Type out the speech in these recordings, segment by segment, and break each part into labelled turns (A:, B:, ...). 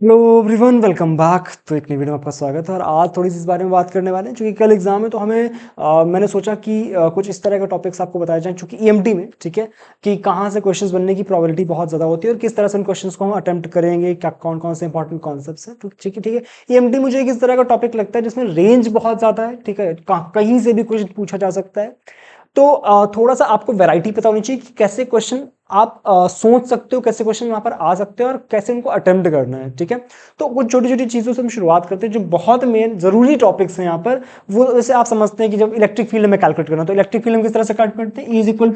A: Hello everyone, welcome back. तो एक नई वीडियो में आपका स्वागत है और आज थोड़ी सी इस बारे में बात करने वाले हैं, क्योंकि कल एग्जाम है तो हमें मैंने सोचा कि कुछ इस तरह के टॉपिक्स आपको बताए जाएं, चूंकि ईएमटी में ठीक है कि कहाँ से क्वेश्चंस बनने की प्रोबेबिलिटी बहुत ज़्यादा होती है और किस तरह से उन क्वेश्चंस को हम अटेम्प्ट करेंगे, क्या कौन कौन से इंपॉर्टेंट कॉन्सेप्ट्स हैं। तो ठीक है ईएमटी मुझे एक इस तरह का टॉपिक लगता है जिसमें रेंज बहुत ज़्यादा है। ठीक है, कहीं से भी क्वेश्चन पूछा जा सकता है। तो थोड़ा सा आपको वैरायटी पता होनी चाहिए कि कैसे क्वेश्चन आप सोच सकते हो, कैसे क्वेश्चन वहां पर आ सकते हैं और कैसे उनको अटेम्प्ट करना है। ठीक है, तो कुछ छोटी छोटी चीजों से हम शुरुआत करते हैं जो बहुत मेन जरूरी टॉपिक्स हैं यहाँ पर। वो जैसे आप समझते हैं कि जब इलेक्ट्रिक फील्ड में कैलकुलेट करना, तो इलेक्ट्रिक फील्ड में किस तरह से कैलकुलेट करते हैं, is equal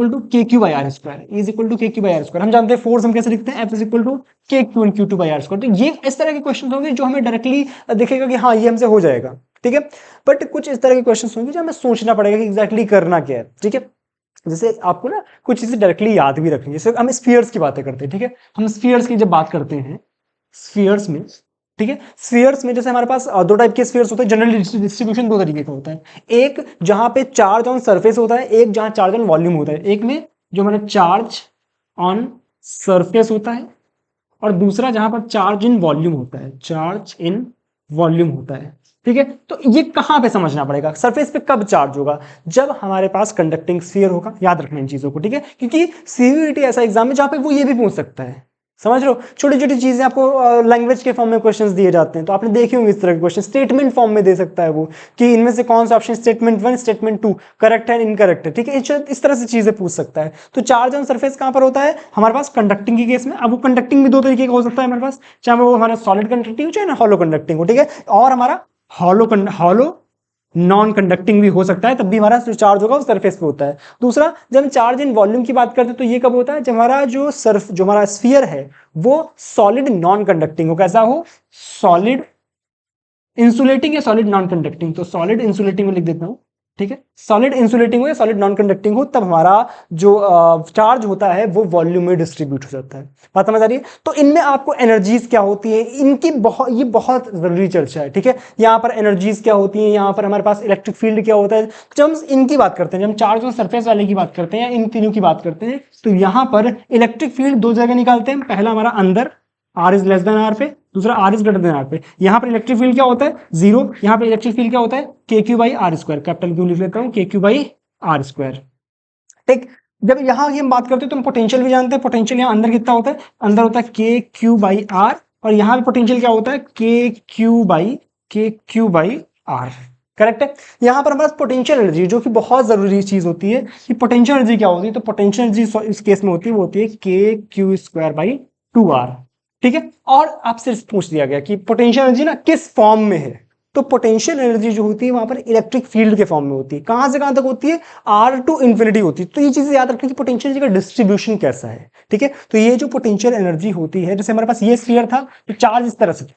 A: to k q by r square, is equal to k q by r square. हम जानते हैं फोर्स हम कैसे लिखते हैं, f is equal to k q and q two by r square. तो ये इस तरह के क्वेश्चन होंगे जो हमें डायरेक्टली दिखेगा कि हाँ ये हमसे हो जाएगा। ठीक है, बट कुछ इस तरह के क्वेश्चन होंगे जो हमें सोचना पड़ेगा कि एग्जैक्टली करना क्या है। ठीक है, जैसे आपको ना कुछ चीजें डायरेक्टली याद भी रखनी है। जैसे हम स्फीयर्स की बातें करते हैं, ठीक है, हम स्फीयर्स की जब बात करते हैं, स्फीयर्स में, ठीक है, स्फीयर्स में जैसे हमारे पास दो टाइप के स्फीयर्स होते हैं। जनरल डिस्ट्रीब्यूशन दो तरीके का होता है, एक जहां पे चार्ज ऑन सरफेस होता है, एक जहां चार्ज ऑन वॉल्यूम होता है। एक में जो हमारा चार्ज ऑन सरफेस होता है और दूसरा जहां पर चार्ज इन वॉल्यूम होता है, चार्ज इन वॉल्यूम होता है। ठीक है, तो ये कहां पे समझना पड़ेगा, सरफेस पे कब चार्ज होगा, जब हमारे पास कंडक्टिंग स्फीयर होगा। याद रखना इन चीजों को, ठीक है, क्योंकि सीयूईटी ऐसा एग्जाम है जहां पे वो ये भी पूछ सकता है। समझ लो, छोटी छोटी चीजें आपको लैंग्वेज के फॉर्म में क्वेश्चंस दिए जाते हैं, तो आपने देखे होंगे इस तरह के क्वेश्चन। स्टेटमेंट फॉर्म में दे सकता है वो कि इनमें से कौन सा ऑप्शन स्टेटमेंट 1 स्टेटमेंट 2 करेक्ट है इनकरेक्ट है। ठीक है, इस तरह से चीजें पूछ सकता है। तो चार्ज ऑन सरफेस कहां पर होता है हमारे पास, कंडक्टिंग के केस में। अब वो कंडक्टिंग भी दो तरीके का हो सकता है हमारे पास, चाहे वो हमारा सॉलिड कंडक्टिंग हो चाहे ना हॉलो कंडक्टिंग हो। ठीक है, और हमारा हॉलो नॉन कंडक्टिंग भी हो सकता है, तब भी हमारा जो चार्ज होगा वो सरफेस पे होता है। दूसरा, जब हम चार्ज इन वॉल्यूम की बात करते हैं तो ये कब होता है, जब हमारा जो हमारा स्फीयर है वो सॉलिड नॉन कंडक्टिंग हो। कैसा हो, सॉलिड इंसुलेटिंग या सॉलिड नॉन कंडक्टिंग। तो सॉलिड इंसुलेटिंग में लिख देता हूं, ठीक है, सॉलिड इंसुलेटिंग हो या सॉलिड नॉन कंडक्टिंग हो, तब हमारा जो चार्ज होता है वो वॉल्यूम में डिस्ट्रीब्यूट हो जाता है। बात समझ आ रही है। तो इनमें आपको एनर्जीज क्या होती है, इनकी ये बहुत जरूरी चर्चा है। ठीक है, यहाँ पर एनर्जीज क्या होती है, यहाँ पर हमारे पास इलेक्ट्रिक फील्ड क्या होता है। जब हम इनकी बात करते हैं, जब हम चार्ज और सरफेस वाले की बात करते हैं या इन तीनों की बात करते हैं, तो यहाँ पर इलेक्ट्रिक फील्ड दो जगह निकालते हैं। पहला हमारा अंदर r is less than r पे, दूसरा r is greater than r पे। यहां पर इलेक्ट्रिक फील्ड क्या होता है, जीरो। यहां पर इलेक्ट्रिक फील्ड क्या होता है, k q by r square, capital q लिख लेता हूं, के क्यू बाई आर स्क्वायर। ठीक, जब यहां की हम बात करते हैं तो हम पोटेंशियल भी जानते हैं। पोटेंशियल यहां अंदर कितना होता है, अंदर होता है के क्यू बाई आर, और यहां पे पोटेंशियल क्या होता है, k q by are. Correct है। यहां पर हमारे पास पोटेंशियल एनर्जी, जो कि बहुत जरूरी चीज होती है कि पोटेंशियल एनर्जी क्या होती है, तो पोटेंशियल एनर्जी इस केस में होती है, वो होती है k Q square by 2r। ठीक है, और आपसे पूछ दिया गया कि पोटेंशियल एनर्जी ना किस फॉर्म में है, तो पोटेंशियल एनर्जी जो होती है वहां पर इलेक्ट्रिक फील्ड के फॉर्म में होती है। कहां से कहां तक होती है, आर टू इंफिनिटी होती है। तो ये चीजें याद रखनी कि पोटेंशियल एनर्जी का डिस्ट्रीब्यूशन कैसा है। ठीक है, तो ये जो पोटेंशियल एनर्जी होती है, जैसे हमारे पास ये स्फीयर था तो चार्ज इस तरह से थे,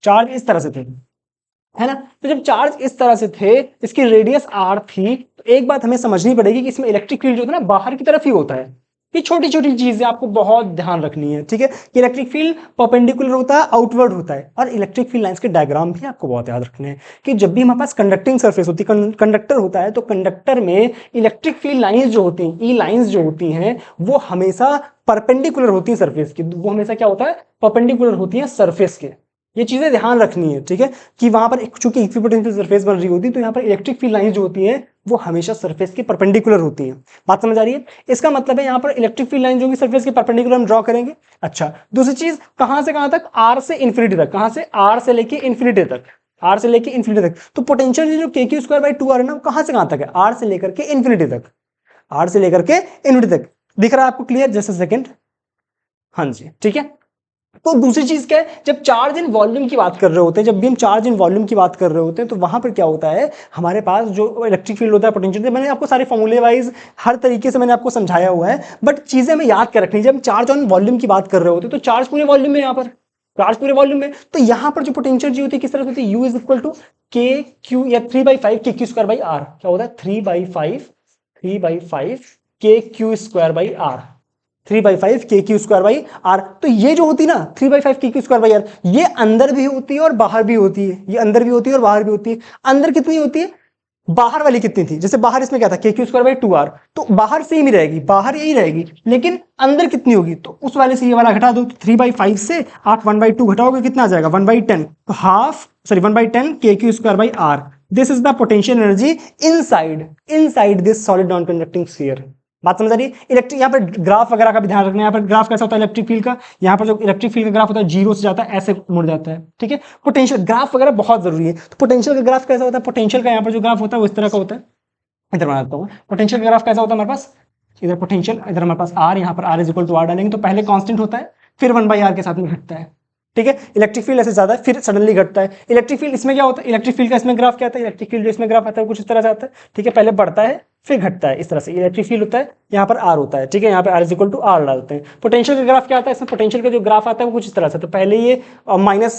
A: चार्ज इस तरह से थे, है ना। तो जब चार्ज इस तरह से थे, इसकी रेडियस आर थी, तो एक बात हमें समझनी पड़ेगी कि इसमें इलेक्ट्रिक फील्ड जो होता है ना बाहर की तरफ ही होता है। ये छोटी छोटी चीजें आपको बहुत ध्यान रखनी है। ठीक है, कि इलेक्ट्रिक फील्ड परपेंडिकुलर होता है, आउटवर्ड होता है। और इलेक्ट्रिक फील्ड लाइंस के डायग्राम भी आपको बहुत याद रखने हैं कि जब भी हमारे पास कंडक्टिंग सरफेस होती है, कंडक्टर होता है, तो कंडक्टर में इलेक्ट्रिक फील्ड लाइंस जो होती हैं, ई लाइंस जो होती हैं, वो हमेशा परपेंडिकुलर होती है सरफेस की। वो हमेशा क्या होता है, परपेंडिकुलर होती है सरफेस के। ये चीजें ध्यान रखनी है। ठीक है, कि वहां पर चूंकि इक्विपोटेंशियल सरफेस बन रही होती है, तो यहाँ पर इलेक्ट्रिक फील्ड लाइंस जो होती हैं वो हमेशा सरफेस के परपेंडिकुलर होती हैं। बात समझ आ रही है। इसका मतलब है यहाँ पर इलेक्ट्रिक फील्ड लाइन जो कि सरफेस के परपेंडिकुलर हम ड्रॉ करेंगे। अच्छा, दूसरी चीज, कहां से कहां तक, आर से इन्फिनिटी तक। कहां से, आर से लेके इन्फिनिटी तक, आर से लेके इन्फिनिटी तक। तो पोटेंशियल जो के क्यू स्क्वायर बाई 2r है ना, वो कहां से कहां तक है, आर से लेकर के इन्फिनिटी तक, आर से लेकर के इन्फिनिटी तक। दिख रहा है आपको क्लियर, जैसे सेकंड, हाँ जी, ठीक है। तो दूसरी चीज क्या है, जब चार्ज इन वॉल्यूम की बात कर रहे होते हैं, जब भी हम चार्ज इन वॉल्यूम की बात कर रहे होते हैं, तो वहां पर क्या होता है, हमारे पास जो इलेक्ट्रिक फील्ड होता है, पोटेंशियल, मैंने आपको सारे फॉर्मूले वाइज हर तरीके से मैंने आपको समझाया हुआ है, बट चीजें हमें याद कर रखनी। जब हम चार्ज ऑन वॉल्यूम की बात कर रहे होते हैं, तो चार्ज पूरे वॉल्यूम में, यहाँ पर चार्ज पूरे वॉल्यूम में, तो यहां पर जो पोटेंशियल जी होती है किस तरह से होती है, you is equal to k Q या 3/5 के क्यू स्क्वायर बाई आर। क्या होता है, 3/5 के क्यू स्क्वायर बाई आर, 3/5 के क्यू स्क्वायर बाई आर। तो ये जो होती है ना 3/5 के क्यू स्क्वायर बाई आर, ये अंदर भी होती है और बाहर भी होती है, ये अंदर भी होती है और बाहर भी होती है। अंदर कितनी होती है, बाहर वाली कितनी थी, जैसे बाहर इसमें क्या था KQ² / 2R, तो बाहर सेम ही रहेगी, बाहर यही रहेगी, लेकिन अंदर कितनी होगी, तो उस वाले से ये वाला घटा दो, तो 3/5 से आप 1/2 घटाओगे कितना आ जाएगा 1/10, तो half sorry 1/10 KQ² / R। This is the potential energy inside this solid non conducting sphere. बात समझ आ रही है। इलेक्ट्रिक यहाँ पर ग्राफ वगैरह का भी ध्यान रखना है। यहाँ पर ग्राफ कैसा होता है इलेक्ट्रिक फील्ड का, यहाँ पर जो इलेक्ट्रिक फील्ड का ग्राफ होता है 0 से जाता है ऐसे मुड़ जाता है, ठीक है। पोटेंशियल ग्राफ वगैरह बहुत जरूरी है। तो पोटेंशियल का ग्राफ कैसा होता है, पोटेंशियल का यहाँ पर जो ग्राफ होता है वो इस तरह का होता है, इधर बनाता हूँ। पोटेंशियल का ग्राफ कैसा होता है हमारे पास, इधर पोटेंशियल, इधर हमारे पास R, यहाँ पर R = R डालेंगे तो पहले कांस्टेंट होता है, फिर 1/R के साथ में घटता है, ठीक है। इलेक्ट्रिक फील्ड ऐसे ज्यादा है, फिर सडनली घटता है। इलेक्ट्रिक फील्ड इसमें क्या होता है, इलेक्ट्रिक फील्ड का इसमें ग्राफ क्या आता है, इलेक्ट्रिक फील्ड जो इसमें ग्राफ आता है कुछ इस तरह से आता है, ठीक है। पहले बढ़ता है फिर घटता है, इस तरह से इलेक्ट्रिक फील्ड होता है, यहाँ पर R होता है, ठीक है। यहाँ पे R = R डालते हैं। पोटेंशियल का ग्राफ क्या आता है, इसमें पोटेंशियल का जो ग्राफ आता है वो कुछ इस तरह से, तो पहले ये माइनस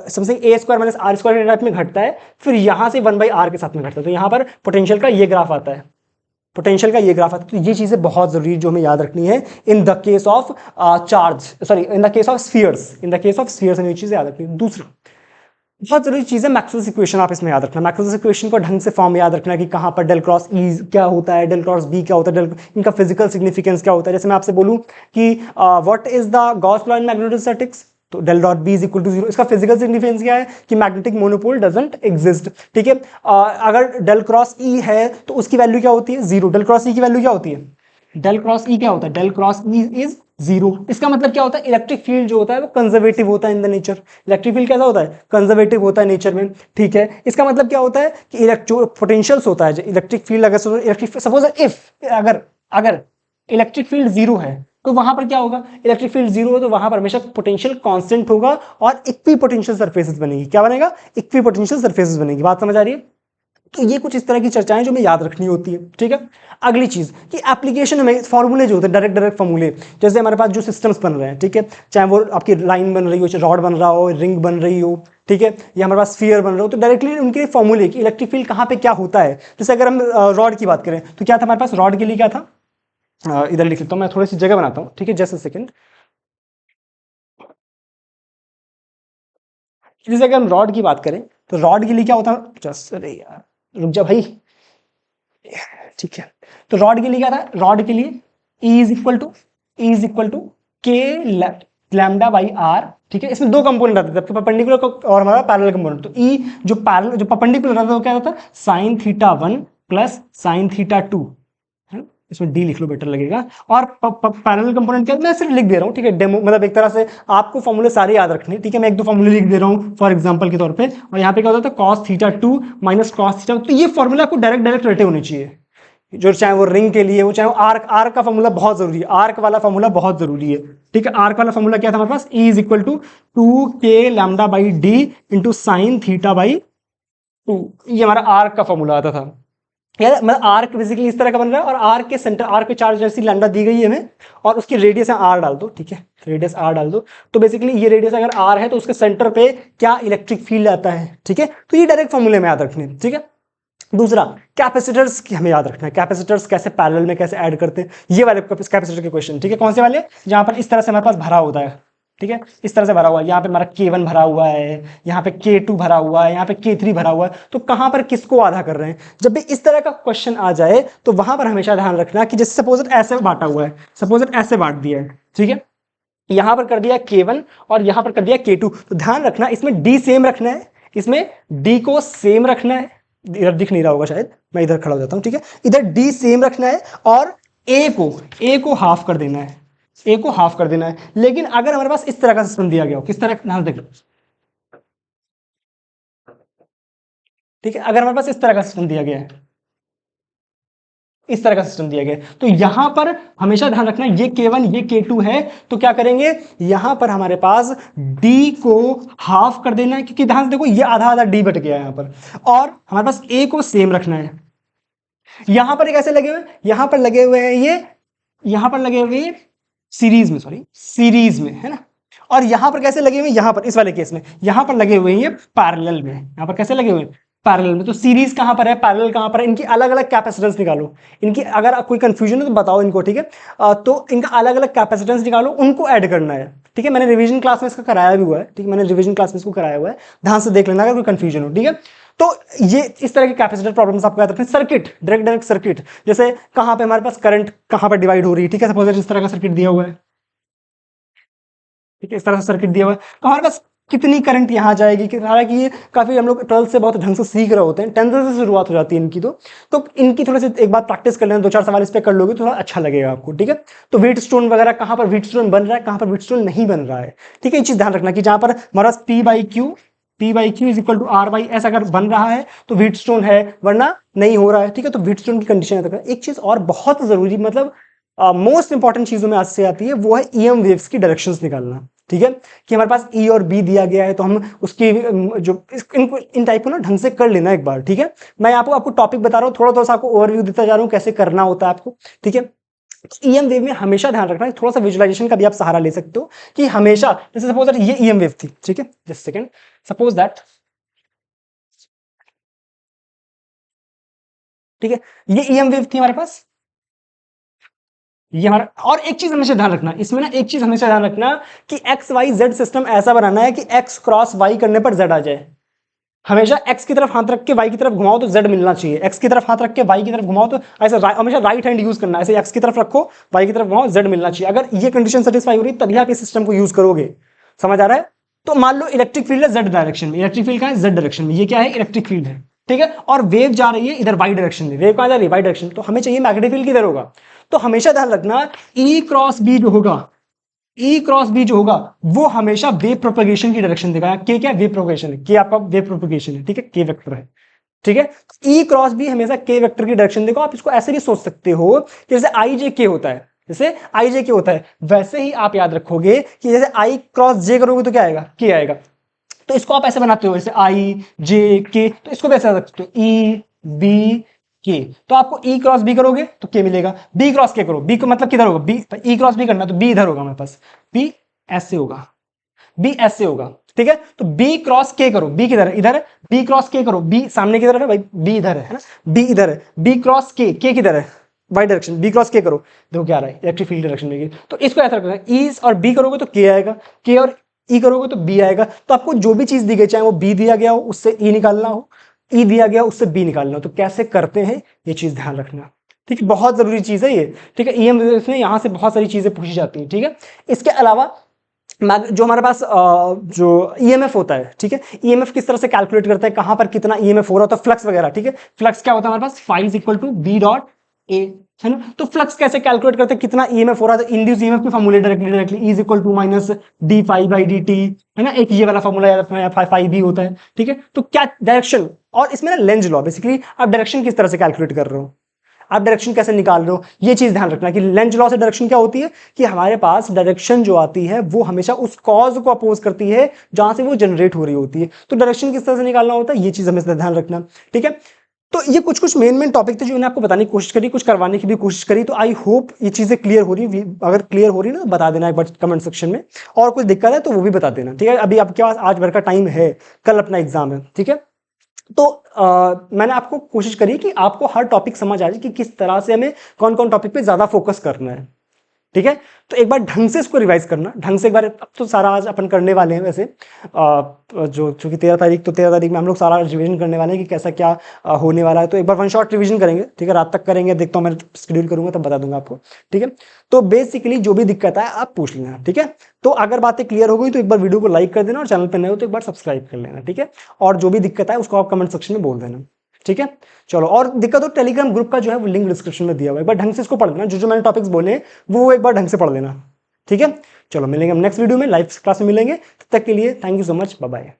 A: समथिंग A² - R² के टाइप में घटता है, फिर यहाँ से 1/R के साथ में घटता है, तो यहाँ पर पोटेंशियल का ये ग्राफ आता है, पोटेंशियल का ये ग्राफ आता है। तो ये चीजें बहुत जरूरी जो हमें याद रखनी है in the case of in the case of spheres ये चीजें याद रखनी है। दूसरा बहुत जरूरी चीज है मैक्सवेल्स इक्वेशन, आप इसमें याद रखना। मैक्सवेल्स इक्वेशन को ढंग से फॉर्म याद रखना कि कहाँ पर डेल क्रॉस ई क्या होता है, डेल क्रॉस बी क्या होता है, इनका फिजिकल सिग्निफिकेंस क्या होता है। जैसे मैं आपसे बोलूं कि what is the Gauss law in magnetostatics, तो डेल डॉट बी = 0। इसका फिजिकल सिग्निफिकेंस क्या है कि मैग्नेटिक मोनोपोल डजंट एग्जिस्ट, ठीक है। अगर डेल क्रॉस ई है तो उसकी वैल्यू क्या होती है 0। डेल क्रॉस ई की वैल्यू क्या होती है, डेल क्रॉस ई क्या होता है, डेल क्रॉस ई इज 0। इसका मतलब क्या होता है, इलेक्ट्रिक फील्ड जो होता है वो कंजर्वेटिव होता है in the nature. Electric field कैसा होता है, कंजर्वेटिव होता है नेचर में, ठीक है। इसका मतलब क्या होता है कि जो पोटेंशियल्स होता है, इलेक्ट्रिक फील्ड अगर इलेक्ट्रिक सपोज इफ अगर इलेक्ट्रिक फील्ड 0 है तो वहां पर क्या होगा, इलेक्ट्रिक फील्ड 0 है तो वहां पर हमेशा पोटेंशियल कांस्टेंट होगा और इक्विपोटेंशियल सरफेसेस बनेगी। क्या बनेगा, इक्विपोटेंशियल सरफेसेस बनेगी। बात समझ आ रही है। तो ये कुछ इस तरह की चर्चाएं जो हमें याद रखनी होती है, ठीक है। अगली चीज कि एप्लीकेशन में फॉर्मूले जो होते हैं डायरेक्ट फॉर्मूले, जैसे हमारे पास जो सिस्टम्स बन रहे हैं, ठीक है, चाहे वो आपकी लाइन बन रही हो, चाहे रॉड बन रहा हो, रिंग बन रही हो, ठीक है, या हमारे पास स्फीयर बन रहा हो, तो डायरेक्टली उनके फॉर्मूले की इलेक्ट्रिक फील्ड कहाँ पे क्या होता है। जैसे अगर हम रॉड की बात करें तो क्या था हमारे पास, रॉड के लिए क्या था, इधर लिख लेता हूँ मैं, थोड़ी सी जगह बनाता हूँ, ठीक है, जस्ट अ सेकंड। जैसे अगर हम रॉड की बात करें तो रॉड के लिए क्या होता है, जस्ट अरे यार रुक जा भाई, ठीक है। तो रॉड के लिए क्या था, रॉड के लिए E इज इक्वल टू के लैम्डा बाई आर, ठीक है। इसमें दो कंपोनेंट आते थे, परपेंडिकुलर और हमारा पैरेलल कंपोनेंट। तो E जो पैरेलल जो परपेंडिकुलर रहता था वो क्या होता था, sin θ1 प्लस sin θ2, इसमें डी लिख लो बेटर लगेगा। और पैरेलल कंपोनेंट क्या, मैं सिर्फ लिख दे रहा हूँ, ठीक है, डेमो मतलब एक तरह से आपको फॉर्मूले सारे याद रखने, ठीक है। मैं एक दो फॉर्मूले लिख दे रहा हूँ फॉर एग्जांपल के तौर पे, और यहाँ पे क्या होता है cos θ2 माइनस cos θ, तो ये फॉर्मूला आपको डायरेक्ट रटे होने चाहिए, जो चाहे वो रिंग के लिए हो, चाहे वो आर्क का फॉर्मूला बहुत जरूरी है, आर्क वाला फॉर्मूला बहुत जरूरी है, ठीक है। आर्क वाला फॉर्मूला क्या था हमारे पास, E = 2k lambda by D into sine theta by 2, ये हमारा आर्क का फॉर्मूला आता था। मतलब आर्क बेसिकली इस तरह का बन रहा है, और आर्क के सेंटर, आर्क पे चार्ज जैसी लैम्डा दी गई है हमें, और उसकी रेडियस आर डाल दो, ठीक है, रेडियस आर डाल दो। तो बेसिकली ये रेडियस अगर आर है तो उसके सेंटर पे क्या इलेक्ट्रिक फील्ड आता है, ठीक है। तो ये डायरेक्ट फॉर्मूले में याद रखने, ठीक है। दूसरा कैपेसिटर्स की हमें याद रखना है, कैपेसिटर्स कैसे पैरेलल में कैसे ऐड करते हैं, ये वाले कैपेसिटर के क्वेश्चन, ठीक है। कौन से वाले, जहां पर इस तरह से हमारे पास भरा होता है, ठीक है, इस तरह से भरा हुआ है, यहाँ पे हमारा K1 भरा हुआ है, यहाँ पे K2 भरा हुआ है, यहाँ पे K3 भरा हुआ है, तो कहां पर किसको आधा कर रहे हैं। जब भी इस तरह का क्वेश्चन आ जाए तो वहां पर हमेशा ध्यान रखना कि जैसे सपोज ऐसे बांटा हुआ है, सपोज ऐसे बांट दिया है, ठीक है, यहां पर कर दिया K1 और यहां पर कर दिया K2, तो ध्यान रखना इसमें D सेम रखना है, इसमें D को सेम रखना है, इधर दिख नहीं रहा होगा शायद, मैं इधर खड़ा हो जाता हूं, ठीक है, इधर D सेम रखना है और A को हाफ कर देना है, A को हाफ कर देना है। लेकिन अगर हमारे पास इस तरह का सिस्टम दिया गया हो, किस तरह, नाम देख लो, ठीक है, अगर हमारे पास इस तरह का सिस्टम दिया गया है, इस तरह का सिस्टम दिया गया है, तो यहां पर हमेशा ध्यान रखना ये K1 ये K2 है, तो क्या करेंगे, यहां पर हमारे पास D को हाफ कर देना है, क्योंकि ध्यान से देखो ये आधा आधा D बट गया है यहां पर, और हमारे पास A को सेम रखना है। यहां पर कैसे लगे हुए, यहां पर लगे हुए हैं ये, यहां पर लगे हुए सीरीज में, सॉरी सीरीज में है ना, और यहां पर कैसे लगे हुए, यहां पर इस वाले केस में यहां पर लगे हुए हैं ये पैरेलल में, यहां पर कैसे लगे हुए हैं पैरेलल में। तो सीरीज कहां पर है, पैरेलल कहां पर है, इनकी अलग अलग कैपेसिटेंस निकालो, इनकी अगर कोई कंफ्यूजन है तो बताओ इनको, ठीक है। तो इनका अलग अलग कैपेसिटेंस निकालो, उनको ऐड करना है, ठीक है। मैंने रिवीजन क्लास में इसका कराया भी हुआ है, ठीक है, मैंने रिवीजन क्लास में इसको कराया हुआ है, ध्यान से देख लेना अगर कोई कंफ्यूजन हो, ठीक है। तो ये इस तरह के कैपेसिटर प्रॉब्लम्स आपको याद रखना है। सर्किट, डायरेक्ट सर्किट, जैसे कहां पे हमारे पास करंट कहां पर डिवाइड हो रही है, ठीक है, सपोज इस तरह का सर्किट दिया हुआ है, ठीक है, इस तरह से सर्किट दिया हुआ है, तो हमारे पास कितनी करंट यहाँ जाएगी, हालांकि ये काफी हम लोग 12th से बहुत ढंग से सीख रहे होते हैं, 10th से शुरुआत हो जाती है इनकी, तो इनकी थोड़े से एक बार प्रैक्टिस कर लेना, 2-4 सवाल इस पे कर लोगे तो थोड़ा अच्छा लगेगा आपको, ठीक है। तो व्हीट स्टोन वगैरह कहां पर व्हीट स्टोन बन रहा है, कहां पर व्हीट स्टोन नहीं बन रहा है, ठीक है, ये चीज ध्यान रखना कि जहां पर हमारा P/Q is equal to R/S अगर बन रहा है तो व्हीट स्टोन है, वरना नहीं हो रहा है, ठीक है। तो व्हीट स्टोन की कंडीशन है। एक चीज और बहुत जरूरी, मतलब मोस्ट इंपॉर्टेंट चीजों में आज से आती है, वो है ईएम वेव्स की डायरेक्शंस निकालना, ठीक है, कि हमारे पास ई और बी दिया गया है, तो हम उसकी जो इन टाइप को ना ढंग से कर लेना एक बार, ठीक है। मैं आपको टॉपिक बता रहा हूँ, थोड़ा थोड़ा सा आपको ओवरव्यू देता जा रहा हूँ कैसे करना होता है आपको, ठीक है। ईएम वेव में हमेशा ध्यान रखना है, थोड़ा सा विजुअलाइजेशन का भी आप सहारा ले सकते हो, कि हमेशा, जैसे सपोज दैट ये ईएम वेव थी, ठीक है, जस्ट सेकंड, सपोज दैट, ठीक है, ये ईएम वेव थी हमारे पास, ये हमारा, और एक चीज हमेशा ध्यान रखना इसमें ना, एक चीज हमेशा ध्यान रखना कि एक्स वाई जेड सिस्टम ऐसा बनाना है कि एक्स क्रॉस वाई करने पर जेड आ जाए। हमेशा एक्स की तरफ हाथ रख के वाई की तरफ घुमाओ तो जेड मिलना चाहिए, एक्स की तरफ हाथ रख के वाई की तरफ घुमाओ तो ऐसे हमेशा राइट हैंड यूज करना है, ऐसे एक्स की तरफ रखो वाई की तरफ घुमाओ जेड मिलना चाहिए। अगर ये कंडीशन सेटिस्फाई हो रही है तभी आप इस सिस्टम को यूज करोगे, समझ आ रहा है। तो मान लो इलेक्ट्रिक फील्ड है जेड डायरेक्शन में, इलेक्ट्रिक फील्ड का है जेड डायरेक्शन में, ये क्या है इलेक्ट्रिक फील्ड है, ठीक है, और वेव जा रही है इधर वाई डायरेक्शन में, वेव कहां जा रही है वाई डायरेक्शन, तो हमें चाहिए मैग्नेटिक फील्ड किधर होगा। तो हमेशा ध्यान रखना ई क्रॉस बी जो होगा, ई क्रॉस बी जो होगा वो हमेशा वेव प्रोपगेशन की डायरेक्शन देगा। के क्या वेव प्रोपगेशन है, के आपका वेव प्रोपगेशन है, ठीक है, के वेक्टर है, ठीक है। ई क्रॉस बी हमेशा के वेक्टर की डायरेक्शन देगा। आप इसको ऐसे भी सोच सकते हो कि जैसे आई जे के होता है, जैसे आई जे के होता है, वैसे ही आप याद रखोगे कि जैसे आई क्रॉस जे करोगे तो क्या आएगा, के आएगा। तो इसको आप ऐसे बनाते हो, जैसे आई जे के, तो इसको भी ऐसे रख सकते हो, ई बी के, तो आपको ई क्रॉस बी करोगे तो के मिलेगा, बी क्रॉस के करो, बी को मतलब किधर होगा, बी, ई क्रॉस बी करना तो बी इधर होगा हमारे पास, बी ऐसे होगा, बी ऐसे होगा, ठीक है। तो बी क्रॉस के करो, बी किधर है, इधर है, बी क्रॉस के करो, बी सामने किधर है भाई, बी इधर है ना, बी इधर है, बी क्रॉस के किधर है, वाई डायरेक्शन, बी क्रॉस के करो, देखो क्या आ रहा है इलेक्ट्रिक फील्ड डायरेक्शन में। तो इसको ऐसा रखना है, ई और बी करोगे तो के आएगा, के और ई करोगे तो बी आएगा। तो आपको जो भी चीज दी गई, चाहे वो बी दिया गया हो उससे ई निकालना हो, ई दिया गया उससे बी निकालना हो, तो कैसे करते हैं ये चीज ध्यान रखना, ठीक है, बहुत जरूरी चीज है ये, ठीक है। ईएम में यहां से बहुत सारी चीजें पूछी जाती हैं, ठीक है। इसके अलावा जो हमारे पास जो ईएमएफ होता है, ठीक है, ईएमएफ किस तरह से कैलकुलेट करते हैं, कहां पर कितना ईएमएफ हो रहा होता है, फ्लक्स वगैरह, ठीक है। फ्लक्स क्या होता है हमारे पास, phi is equal to B dot A, है ना। तो फ्लक्स कैसे कैलकुलेट करते हैं, कितना ईएमएफ हो रहा है, तो इंड्यूस ईएमएफ की formula directly is equal to minus d phi by d t, है ना, एक ये वाला फॉर्मूला फाई भी होता है, ठीक है। तो क्या डायरेक्शन, और इसमें ना लेंज लॉ, बेसिकली आप डायरेक्शन किस तरह से कैलकुलेट कर रहे हो, आप डायरेक्शन कैसे निकाल रहे हो, ये चीज ध्यान रखना कि लेंज लॉ से डायरेक्शन क्या होती है, कि हमारे पास डायरेक्शन जो आती है वो हमेशा उस कॉज को अपोज करती है जहां से वो जनरेट हो रही होती है। तो डायरेक्शन किस तरह से निकालना होता है, ये चीज हमेशा ध्यान रखना, ठीक है। तो ये कुछ मेन टॉपिक थे जो मैंने आपको बताने की कोशिश करी, कुछ करवाने की भी कोशिश करी। तो आई होप ये चीजें क्लियर हो रही, अगर क्लियर हो रही ना तो बता देना एक बार कमेंट सेक्शन में, और कुछ दिक्कत है तो वो भी बता देना, ठीक है। अभी आपके पास आज भर का टाइम है, कल अपना एग्जाम है, ठीक है। तो मैंने आपको कोशिश करी कि आपको हर टॉपिक समझ आ जाए कि किस तरह से हमें कौन कौन टॉपिक पे ज्यादा फोकस करना है, ठीक है। तो एक बार ढंग से इसको रिवाइज करना, ढंग से एक बार, अब तो सारा आज अपन करने वाले हैं वैसे, जो चूंकि 13 तारीख, तो 13 तारीख में हम लोग सारा रिवीजन करने वाले हैं कि कैसा क्या होने वाला है। तो एक बार वन शॉट रिवीजन करेंगे, ठीक है, रात तक करेंगे, देखता हूँ मैं शेड्यूल करूंगा तब बता दूंगा आपको, ठीक है। तो बेसिकली जो भी दिक्कत है आप पूछ लेना, ठीक है। तो अगर बातें क्लियर हो गई तो एक बार वीडियो को लाइक कर देना, और चैनल पर नए हो तो एक बार सब्सक्राइब कर लेना, ठीक है। और जो भी दिक्कत है उसको आप कमेंट सेक्शन में बोल देना, ठीक है। चलो, और दिक्कत हो टेलीग्राम ग्रुप का जो है वो लिंक डिस्क्रिप्शन में दिया हुआ है, एक बार ढंग से इसको पढ़ लेना, जो मैंने टॉपिक्स बोले वो एक बार ढंग से पढ़ लेना, ठीक है। चलो मिलेंगे हम नेक्स्ट वीडियो में, लाइव क्लास में मिलेंगे, तब तक के लिए thank you so much, bye bye.